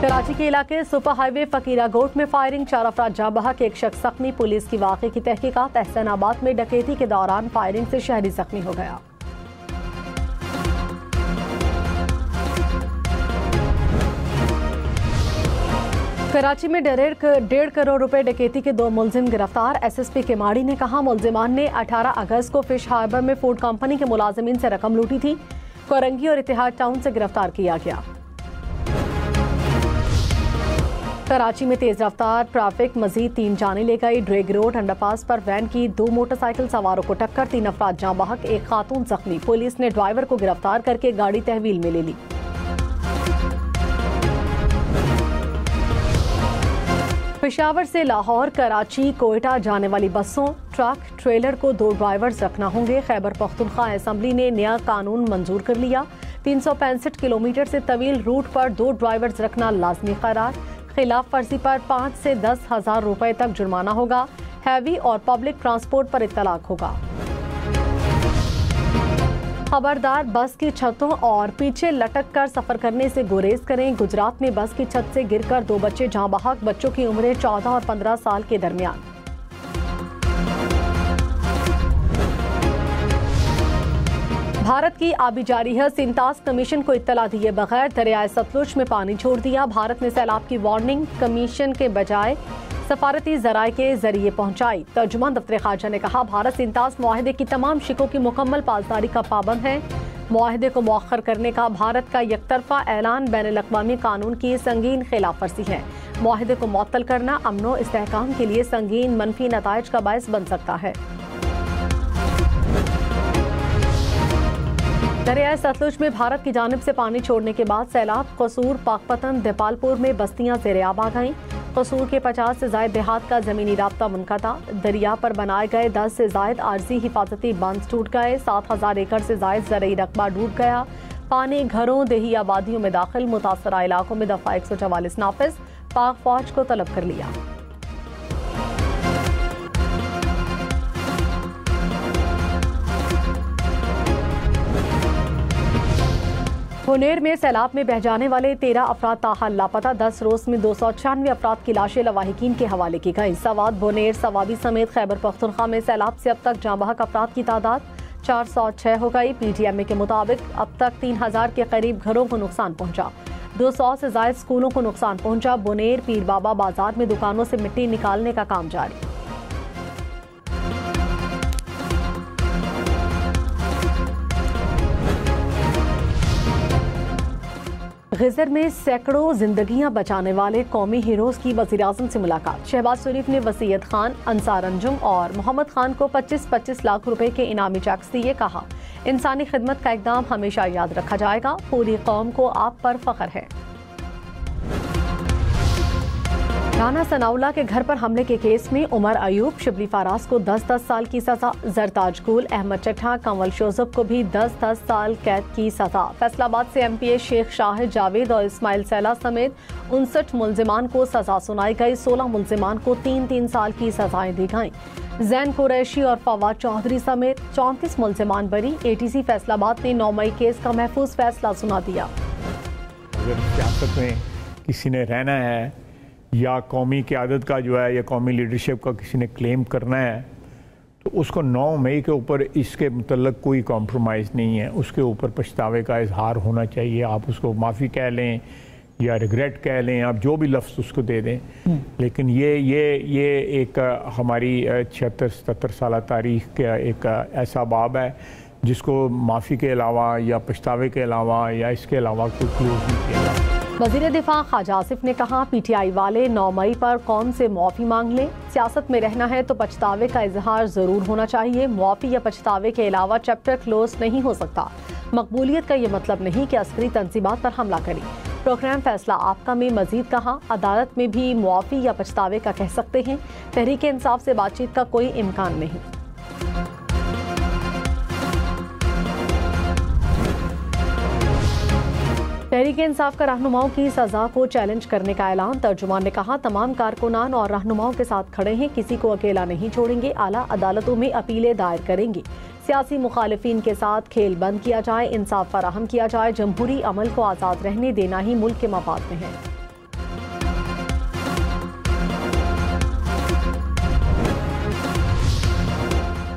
कराची के इलाके super highway फकीरा गोट में फायरिंग, 4 अफराद जाँ बहक, एक शख्स जख्मी। पुलिस की वाक़े की तहकीकात। एहसनाबाद में डकैती के दौरान फायरिंग से शहरी जख्मी हो गया। कराची में 1.5 करोड़ रुपए डकैती के 2 मुलजिम गिरफ्तार। SSP केमाड़ी ने कहा, मुलजिमान ने 18 अगस्त को फिश हार्बर में फूड कंपनी के मुलाजिमीन से रकम लूटी थी। कोरंगी और इतिहाद टाउन से गिरफ्तार किया गया। कराची में तेज रफ्तार ट्रैफिक मजीद 3 जाने ले गई। ड्रेग रोड अंडरपास पर वैन की 2 मोटरसाइकिल सवारों को टक्कर, 3 अफराद जाँ बहक, एक खातून जख्मी। पुलिस ने ड्राइवर को गिरफ्तार करके गाड़ी तहवील में ले ली। पेशावर से लाहौर, कराची, कोयटा जाने वाली बसों, ट्रक, ट्रेलर को 2 ड्राइवर्स रखना होंगे। खैबर पख्तूनख्वा असम्बली ने नया कानून मंजूर कर लिया। 365 किलोमीटर से तवील रूट पर 2 ड्राइवर्स रखना लाजमी करार। खिलाफ वर्जी पर 5 से 10 हजार रुपए तक जुर्माना होगा। हैवी और पब्लिक ट्रांसपोर्ट पर इत्तलाक होगा। खबरदार, बस की छतों और पीछे लटक कर सफर करने से गुरेज करें। गुजरात में बस की छत से गिरकर 2 बच्चे जाँ बहक, बच्चों की उम्रें 14 और 15 साल के दरमियान। भारत की आबी जारियत इंताज कमीशन को इत्तला दिए बगैर दरियाए सतलुज में पानी छोड़ दिया। भारत ने सैलाब की वार्निंग कमीशन के बजाय सफारती जराये के जरिए पहुंचाई। तर्जुमान दफ्तर खारजा ने कहा, भारत इंताज मुआहदे की तमाम शिकों की मुकम्मल पासदारी का पाबंद है। मुआहदे को मौखर करने का भारत का यकतरफा ऐलान बैनुल-अक़वामी कानून की संगीन खिलाफ वर्जी है। मुआहदे को मुअत्तल करना अमन व इस्तेहकाम के लिए संगीन मनफी नताइज का बायस बन सकता है। दरियाए सतलुज में भारत की जानिब से पानी छोड़ने के बाद सैलाब, कसूर, पाकपतन, देपालपुर में बस्तियां ज़ेर-ए-आब आ गईं। कसूर के 50 से ज़ायद देहात का ज़मीनी राब्ता मुनक़ता। दरिया पर बनाए गए 10 से ज़ायद आर्जी हिफाजती बंद टूट गए। 7000 एकड़ से ज़ायद ज़रई रकबा डूब गया। पानी घरों, देही आबादियों में दाखिल। मुतासरा इलाकों में दफ़ा 144 नाफिज। पाक फौज को तलब कर लिया। पुनेर में सैलाब में बह जाने वाले 13 अफराद ताहाल लापता। 10 रोज में 296 अफराद की लाशें लवाहिकीन के हवाले की गई। सवात, बोनेर, सवाबी समेत खैबर पख्तूनख्वा में सैलाब से अब तक जाँ बहक अफराद की तादाद 406 हो गई। PTMA के मुताबिक अब तक 3000 के करीब घरों को नुकसान पहुंचा। 200 से ज्यादा स्कूलों को नुकसान पहुंचा। बोनेर पीर बाबा बाजार में दुकानों से मिट्टी निकालने का काम जारी। गिजर में सैकड़ों जिंदगियां बचाने वाले कौमी हीरोज की वज़ीर-ए-आज़म से मुलाकात। शहबाज शरीफ ने वसीयत खान, अंसार अंजुम और मोहम्मद खान को 25-25 लाख रुपए के इनामी चेक्स दिए। कहा, इंसानी खिदमत का इकदाम हमेशा याद रखा जाएगा। पूरी कौम को आप पर फख्र है। राना सनाउल्लाह के घर पर हमले के केस में उमर अयूब, शिबली फाराज को 10-10 साल की सजा। जरताज गुल, अहमद चट्टा, कंवल शोजब को भी 10-10 साल कैद की सजा। फैसलाबाद से MPA शेख शाहिद जावेद और इस्माइल सैला समेत 59 मुलजिमान को सजा सुनाई गई। 16 मुलजिमान को 3-3 साल की सजाएं दी गईं। जैन कुरैशी और फवाद चौधरी समेत 34 मुलजिमान बरी। ATC फैसलाबाद ने 9 मई केस का महफूज फैसला सुना दिया। अगर सियासत में किसी ने रहना है या कौमी क़यादत का जो है या कौमी लीडरशिप का किसी ने क्लेम करना है तो उसको 9 मई के ऊपर इसके मतलब कोई कॉम्प्रोमाइज़ नहीं है। उसके ऊपर पछतावे का इजहार होना चाहिए। आप उसको माफ़ी कह लें या रिग्रेट कह लें, आप जो भी लफ्ज़ उसको दे दें, लेकिन ये एक हमारी 76-77 साल तारीख़ का एक ऐसा बाब है जिसको माफ़ी के अलावा या पछतावे के अलावा या इसके अलावा कोई क्लोज नहीं किया जाता। वज़ीर दिफा ख्वाजा आसिफ ने कहा, PTI वाले 9 मई पर कौम से मुआफ़ी मांग लें। सियासत में रहना है तो पछतावे का इजहार ज़रूर होना चाहिए। मुआफ़ी या पछतावे के अलावा चैप्टर क्लोज नहीं हो सकता। मकबूलियत का ये मतलब नहीं कि अस्करी तंजीमात पर हमला करें। प्रोग्राम फैसला आपका में मजीद कहा, अदालत में भी मुआफ़ी या पछतावे का कह सकते हैं। तहरीक इंसाफ से बातचीत का कोई इम्कान नहीं। तहरीक इंसाफ का रहनुमाओं की सजा को चैलेंज करने का ऐलान। तर्जुमान ने कहा, तमाम कारकुनान और रहनुमाओं के साथ खड़े हैं, किसी को अकेला नहीं छोड़ेंगे। आला अदालतों में अपीलें दायर करेंगे। सियासी मुखालिफिन के साथ खेल बंद किया जाए, इंसाफ फराहम किया जाए। जमहूरी अमल को आज़ाद रहने देना ही मुल्क के मफाद में है।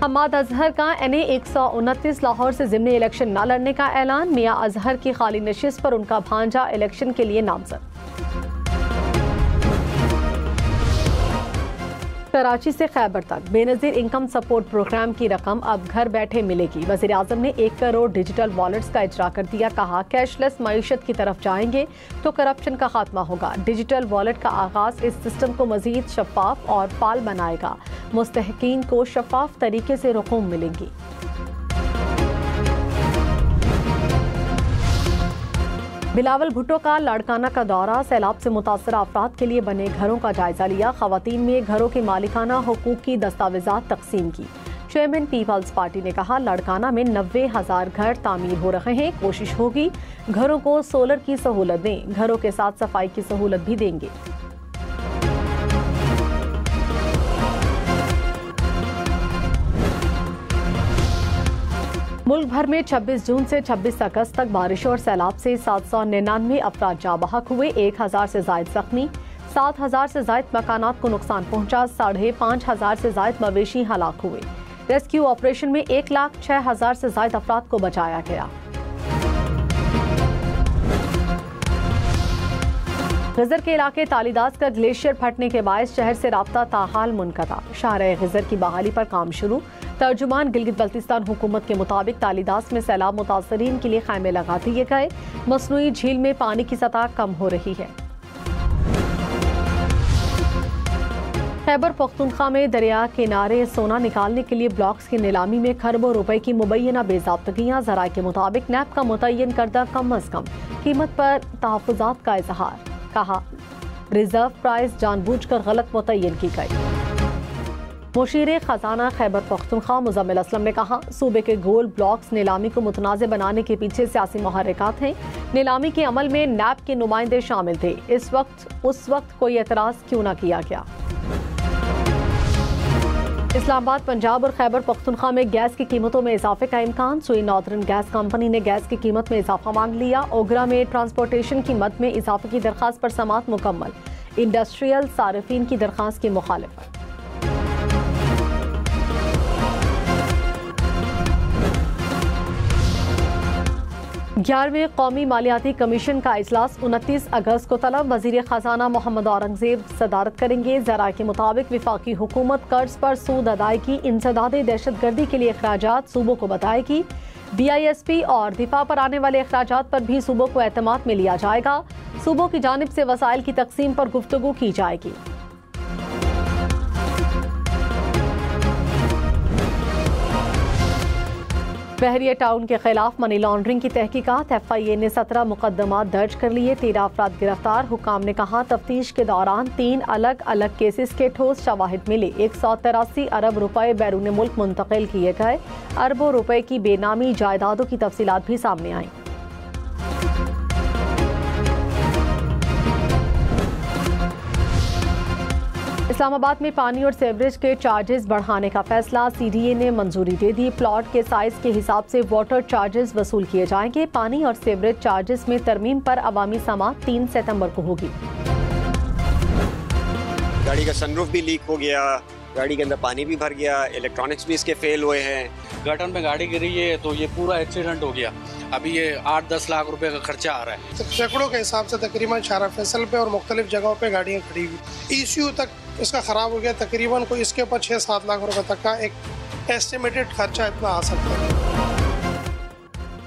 हम्माद अजहर का NA 129 लाहौर से ज़िमनी इलेक्शन न लड़ने का ऐलान। मियां अजहर की खाली नशिस्त पर उनका भांजा इलेक्शन के लिए नामजद। कराची से खैबर तक बेनज़ीर इनकम सपोर्ट प्रोग्राम की रकम अब घर बैठे मिलेगी। वज़ीर आज़म ने 1 करोड़ डिजिटल वॉलेट्स का इजरा कर दिया। कहा, कैशलेस मईशत की तरफ जाएंगे तो करप्शन का खात्मा होगा। डिजिटल वॉलेट का आगाज इस सिस्टम को मजीद शफाफ और फाल बनाएगा। मुस्तहकीन को शफाफ तरीके से रकूम मिलेंगी। बिलावल भुट्टो का लाड़काना का दौरा। सैलाब से मुतासर अफराद के लिए बने घरों का जायजा लिया। खवातीन में घरों के मालिकाना हुकूक की दस्तावेजात तकसीम की। चेयरमैन पीपल्स पार्टी ने कहा, लाड़काना में 90,000 घर तामीर हो रहे हैं। कोशिश होगी घरों को सोलर की सहूलत दें। घरों के साथ सफाई की सहूलत भी देंगे। मुल्क भर में 26 जून से 26 अगस्त तक बारिश और सैलाब से 799 अफराद जाँ बहक हुए। 1000 से जायद जख्मी। 7000 से जायद मकानात को नुकसान पहुंचा। 5500 से जायद मवेशी हलाक हुए। रेस्क्यू ऑपरेशन में 1,06,000 से जायद अफराद को बचाया गया। गिजर के इलाके तालीदास का ग्लेशियर फटने के बायस शहर से राब्ता ताहाल मुनक़ता। शाहराह गिजर की बहाली पर काम शुरू। तर्जुमान गिलगित बल्तिस्तान हुकूमत के मुताबिक तालीदास में सैलाब मुतासरीन के लिए खैमे लगा दिए गए। मसनूई झील में पानी की सतह कम हो रही है। खैबर पख्तूनख्वा में दरिया किनारे सोना निकालने के लिए ब्लॉक्स की नीलामी में खरबों रुपए की मुबैना बेज़ाब्तगियां। ज़राए के मुताबिक नैब का मुतय्यन करदा कम अज कम कीमत पर तहफ़्फ़ुज़ात का इजहार। कहा, रिजर्व प्राइस जानबूझकर गलत मुतय्यन की गई। मुशीर खजाना खैबर पख्तूनख्वा मुजम्मिल असलम ने कहा, सूबे के गोल ब्लॉक्स नीलामी को मुतनाज़ बनाने के पीछे सियासी मुहर्रिकात हैं। नीलामी के अमल में नैब के नुमाइंदे शामिल थे। उस वक्त कोई एतराज़ क्यों न किया गया। इस्लामाबाद, पंजाब और खैबर पख्तूनख्वा में गैस की कीमतों में इजाफे का इम्कान। सुई नॉर्दर्न गैस कंपनी ने गैस की कीमत में इजाफा मांग लिया। ओगरा में ट्रांसपोर्टेशन की मद में इजाफे की दरख्वास्त पर समाअत मुकम्मल। इंडस्ट्रियल सारिफीन की दरख्वास्त की मुखालिफत। 11वें कौमी मालियाती कमीशन का इजलास 29 अगस्त को तलब। वजीर खजाना मोहम्मद औरंगजेब सदारत करेंगे। ज़रा के मुताबिक विफाकी हुकूमत कर्ज पर सूद अदायगी, इंसदाद दहशत गर्दी के लिए अखराजात सूबों को बताएगी। BISP और दिफा पर आने वाले अखराजात पर भी सूबों को एतमाद में लिया जाएगा। सूबों की जानिब से वसाइल की तकसीम पर गुफ्तगू की जाएगी। बहरिया टाउन के खिलाफ मनी लॉन्ड्रिंग की तहकीकात। FIA ने 17 मुकदमा दर्ज कर लिए। 13 अफराद गिरफ्तार। हुकाम ने कहा, तफ्तीश के दौरान 3 अलग अलग केसेस के ठोस शवाहिद मिले। 183 अरब रुपए बैरून मुल्क मुंतकिल किए गए। अरबों रुपए की बेनामी जायदादों की तफसीलात भी सामने आई। इस्लामाबाद में पानी और सीवरेज के चार्जेस बढ़ाने का फैसला। CDA ने मंजूरी दे दी। प्लॉट के साइज के हिसाब से वाटर चार्जेस वसूल किए जाएंगे। पानी और सीवरेज चार्जेस में तरमीम पर अवामी समाअत 3 सितंबर को होगी। गाड़ी का सनरूफ भी लीक हो गया, गाड़ी के अंदर पानी भी भर गया, इलेक्ट्रॉनिक्स भी इसके फेल हुए हैं। गटर में गाड़ी गिरी है तो ये पूरा एक्सीडेंट हो गया। अभी ये 8-10 लाख रुपए का खर्चा आ रहा है। सैकड़ों के हिसाब से तकरीबन शारा फैसल पे और मुख्तलिफ जगहों पे गाड़ियाँ खड़ी हुई। ECU तक इसका ख़राब हो गया। तकरीबन कोई इसके ऊपर 6-7 लाख रुपए तक का एक एस्टिमेटेड खर्चा इतना आ सकता है।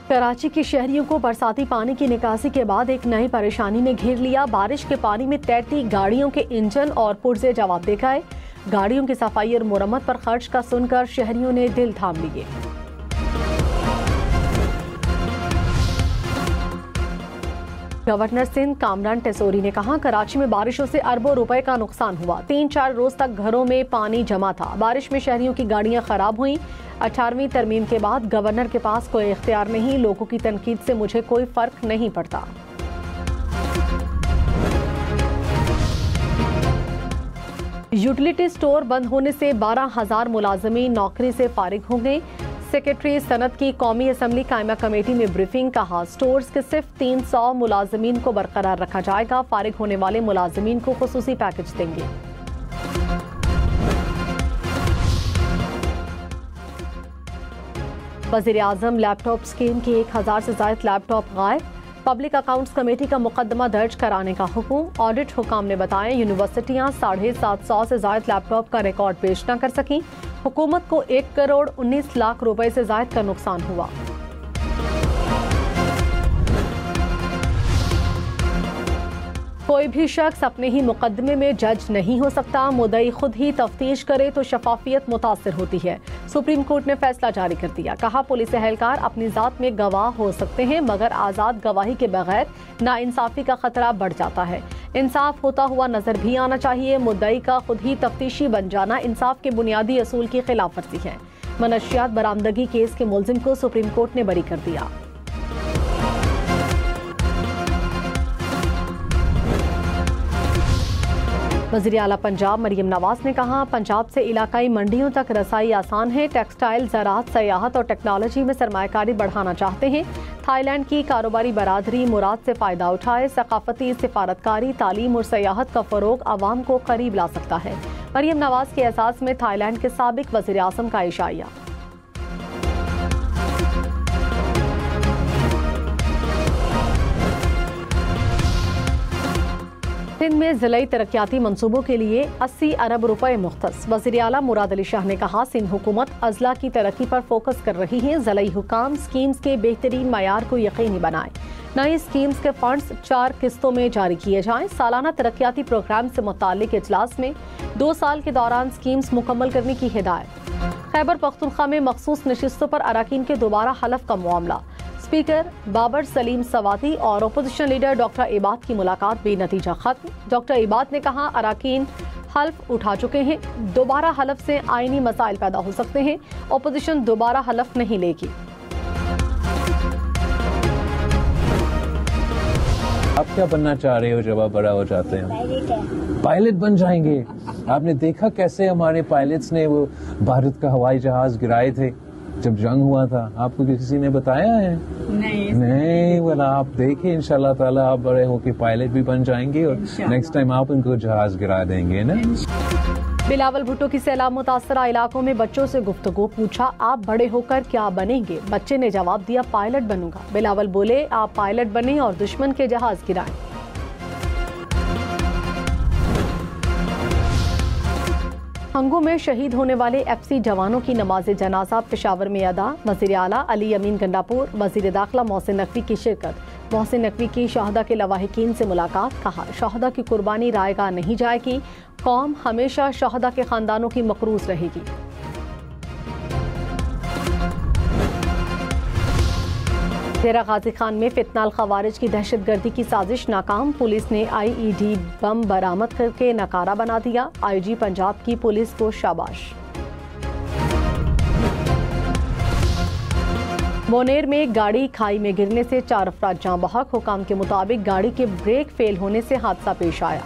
कराची के शहरियों को बरसाती पानी की निकासी के बाद एक नई परेशानी ने घेर लिया। बारिश के पानी में तैरती गाड़ियों के इंजन और पुर्जे जवाब दे गए। गाड़ियों की सफाई और मुरम्मत पर खर्च का सुनकर शहरियों ने दिल थाम लिए। गवर्नर सिंध कामरान टेसोरी ने कहा, कराची में बारिशों से अरबों रुपए का नुकसान हुआ। 3-4 रोज तक घरों में पानी जमा था। बारिश में शहरियों की गाड़ियां खराब हुई। 18वीं तरमीम के बाद गवर्नर के पास कोई इख्तियार नहीं। लोगों की तनकीद से मुझे कोई फर्क नहीं पड़ता। यूटिलिटी स्टोर बंद होने से 12,000 मुलाजमीन नौकरी से फारिग होंगे। सेक्रेटरी सनत की कौमी असम्बली कायमा कमेटी में ब्रीफिंग। कहा, स्टोर्स के सिर्फ 300 मुलाजमीन को बरकरार रखा जाएगा। फारिग होने वाले मुलाजमीन को खुसूसी पैकेज देंगे। वज़ीर-ए-आज़म लैपटॉप स्कीम की 1000 से ज़ायद लैपटॉप गायब। पब्लिक अकाउंट्स कमेटी का मुकदमा दर्ज कराने का हुक्म। ऑडिट हुकाम ने बताया यूनिवर्सिटियां 750 से ज़ायद लैपटॉप का रिकॉर्ड पेश न कर सकी। हुकूमत को 1 करोड़ 19 लाख रुपए से ज़ायद का नुकसान हुआ। कोई भी शख्स अपने ही मुकदमे में जज नहीं हो सकता। मुद्दई खुद ही तफ्तीश करे तो शफाफियत मुतासर होती है। सुप्रीम कोर्ट ने फैसला जारी कर दिया। कहा पुलिस एहलकार अपनी जात में गवाह हो सकते हैं मगर आज़ाद गवाही के बगैर नाइंसाफी का खतरा बढ़ जाता है। इंसाफ होता हुआ नजर भी आना चाहिए। मुद्दई का खुद ही तफ्तीशी बन जाना इंसाफ के बुनियादी असूल की खिलाफ वर्जी है। मनशियात बरामदगी केस के मुलजिम को सुप्रीम कोर्ट ने बरी कर दिया। वज़ीर आला पंजाब मरियम नवाज ने कहा पंजाब से इलाकाई मंडियों तक रसाई आसान है। टेक्सटाइल, ज़राअत, सयाहत और टेक्नोलॉजी में सरमायाकारी बढ़ाना चाहते हैं। थाईलैंड की कारोबारी बरादरी मुराद से फ़ायदा उठाए। सकाफती, सिफारतकारी, तालीम और सयाहत का फ़रोग आवाम को करीब ला सकता है। मरियम नवाज के एहसास में थाईलैंड के साबिक वज़ीर आज़म का इशारा। सिंध में ज़िलाई तरक्याती मंसूबों के लिए 80 अरब रुपए मुख्तस। वज़ीर आला मुराद अली शाह ने कहा सिंध हुकूमत अजला की तरक्की पर फोकस कर रही है। ज़िलाई हुकाम स्कीम्स के बेहतरीन मयार को यकीनी बनाए। नई स्कीम्स के फंड्स 4 किस्तों में जारी किए जाएं। सालाना तरक्याती प्रोग्राम से मुताल्लिक इजलास में 2 साल के दौरान स्कीम्स मुकम्मल करने की हिदायत। खैबर पख्तूनख्वा में मखसूस नशिस्तों पर अराकीन के दोबारा हलफ का मामला। स्पीकर बाबर सलीम सवाती और अपोजिशन लीडर डॉक्टर इबाद की मुलाकात बेनतीजा खत्म। डॉक्टर इबाद ने कहा अराकीन हल्फ उठा चुके हैं। दोबारा हलफ से आईनी मसाइल पैदा हो सकते हैं। अपोजिशन दोबारा हलफ नहीं लेगी। आप क्या बनना चाह रहे हो जब आप बड़ा हो जाते हैं? पायलट बन जाएंगे। आपने देखा कैसे हमारे पायलट्स ने वो भारत का हवाई जहाज गिराए थे जब जंग हुआ था। आपको किसी ने बताया है? नहीं बोला। आप देखिए इंशाल्लाह ताला आप बड़े होके पायलट भी बन जाएंगे और नेक्स्ट टाइम आप उनको जहाज गिरा देंगे ना। बिलावल भुट्टो की सैलाब मुतासरा इलाकों में बच्चों से गुफ्तगू। पूछा आप बड़े होकर क्या बनेंगे? बच्चे ने जवाब दिया पायलट बनूंगा। बिलावल बोले आप पायलट बने और दुश्मन के जहाज गिराएं। हंगू में शहीद होने वाले FC जवानों की नमाज जनाजा पेशावर में अदा। वज़ीर आला अली अमीन गंडापुर, वज़ीर दाखिला मोहसिन नकवी की शिरकत। मोहसिन नकवी की शहदा के लवाहिकीन से मुलाकात। कहा शहदा की कुर्बानी रायगा नहीं जाएगी। कौम हमेशा शहदा के खानदानों की मकरूज रहेगी। डेरा गाजी खान में फितनाल खवारिज की दहशतगर्दी की साजिश नाकाम। पुलिस ने IED बम बरामद करके नकारा बना दिया। IG पंजाब की पुलिस को शाबाश। मोनेर में गाड़ी खाई में गिरने से 4 अफराद जाँ बहक। हुकाम के मुताबिक गाड़ी के ब्रेक फेल होने से हादसा पेश आया।